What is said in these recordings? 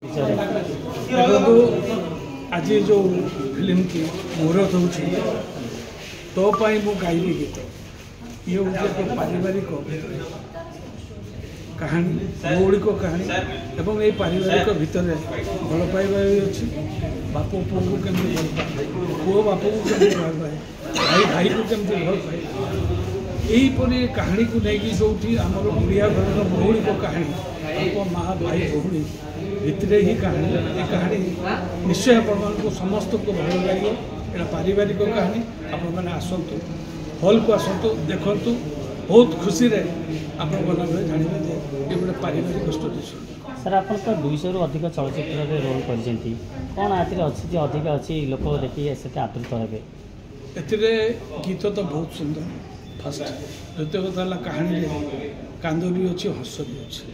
देखो आज जो फिल्म की मुहूर्त हो तो मु गायबी गीत ये हूँ एक पारिवारिक कहानी मौलिक कहानी एवं ये पारिवारिक भितर भल पाइबा भी अच्छी बाप पुओ को केमती भल पाए पुओ बाप को केमती भल पाए भाई भाई को केमती भल पाए यहीपरी कहानी को लेकिन जो आमर ओडिया घर मौलिक कहानी आप माँ भाई भौणी भितरे ही कहानी ये कहानी निश्चय आपको समस्त को भल लगे यहाँ पारिवारिक कहानी आपने आसतु हॉल को आसतु देखु बहुत खुशी रे आप गला बेले जानवे ये गोटे पारिवारिक स्टोरी सर आप तो 200 रु अधिक चलचित्र में रोल कर कौन आतिर अच्छी अधिक अच्छी लोक देखिए से आदृत हे गीत तो बहुत सुंदर फास्ट द्वितीय कथा कहानी कांद भी अच्छी हस भी अच्छी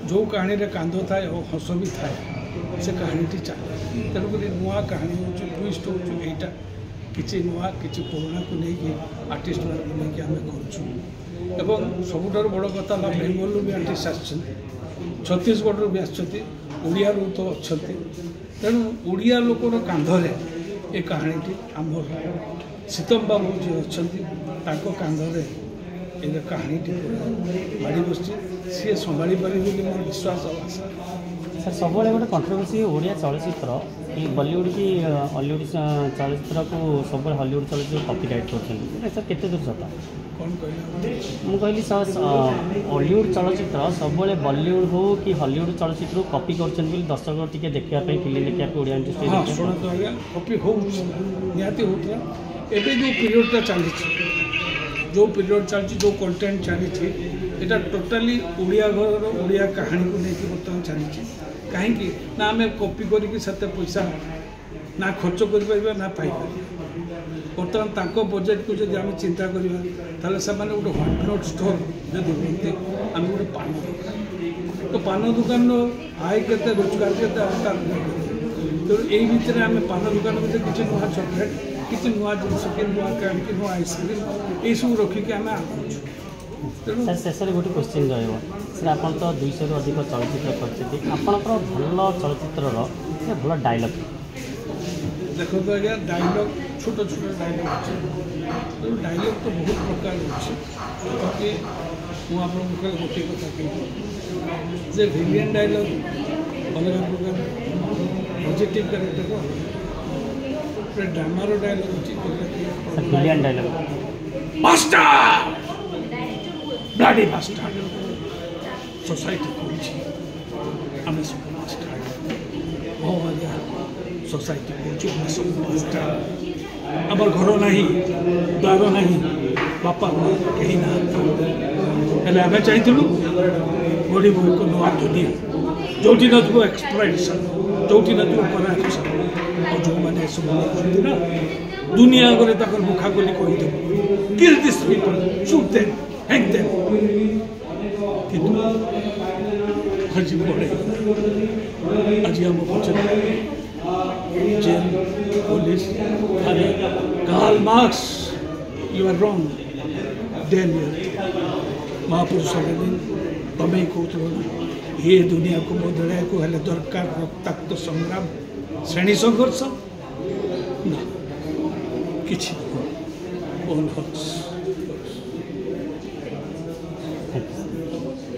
जो कहानी रे कांद थाए और हस भी थाए से कहानी चले तेणुक नुआ कहानी हो ट्विस्ट होटा किसी नुआ किसी पुराणा को लेकिन आर्टिस्ट मान को लेकिन आम कर सबुठ बड़ कथा बेंगल भी आर्टिस्ट आसछन्ति छत्तीसगढ़ भी आड़िया तो अच्छा तेणु ओडिया लोकर कांधरे ये कहानी आमर सीतम बाबू जी अच्छा कांधरे ये कहानी माड़ी बस सी संभाली पारे मोर विश्वास और आशा सर सब गोटे कंट्रोवर्सी ओडिया चलचित्र बॉलीवुड की हॉलीवुड चलचित्र को सब हॉलीवुड चलचित्र कॉपीराइट कर सर केते दूर सता कौन कहला मु कहली सर हॉलीवुड चलचित्र सब बॉलीवुड हो कि हॉलीवुड चलचित्र को कॉपी करछन बिल दर्शक टिके देखिया पे फिल्म देखिया पे ओडिया इंडस्ट्री हां सुना तो आगे कॉपी हो नियाती होता एबे जो पीरियडटा चली जो पीरियड चलती जो कंटेंट चली यहाँ टोटाली ओडिया घर ओडिया कहानी को लेकिन बर्तमान चली कहीं ना आम कॉपी करते पैसा ना खर्च कर ना पाई बर्तमान बजेट को जब आम चिंता करा से गोटे हॉट स्टोर जब बोलते आम गोटे पान दुकान तो पान दुकान आय के रोजगार के तो यही भितर आम पान दुकान में किसी नुआ चॉकलेट किसी नुआ जिनस कि नुआ कैंडी नुआ आइसक्रीम ये सब रखिक आम सर शेष गोटे क्वेश्चन रहा आप तो 200 रु अधिक चलचित्र कर आपंकर भल चलचित्र भल डायलॉग देखो तो आज्ञा डायलॉग छोट छोट डायलॉग अच्छे तो डायलॉग तो बहुत प्रकार अच्छे मुझे मुखे गोटे कथा कहे विलियन डायलॉग अलग प्रकार पॉजिटिव कैरेक्टर को ड्रामार डायलॉग अच्छी villain dialogue master bloody master society को आम सब मास्टर हाँ आज्ञा सोसाइटी को सब मास्टर आम घर ना द्वार ना बापा माँ कहीं ना आम चाहिए गड़ी एक नुआ दुनिया जो न एक्सप्लोरेशन जो न कराक्शन और जो मैंने सब ना दुनिया आगे तक मुखा खोली कहीदेव kill this people shoot them hang them किंतु हजी पड़े आज आम पचर जेल पुलिस थाने Karl Marx you are wrong then महापुरुष तमें कहते ये दुनिया को बदल को हेले दरकार रक्ताक्त संग्राम श्रेणी संघर्ष ना किसी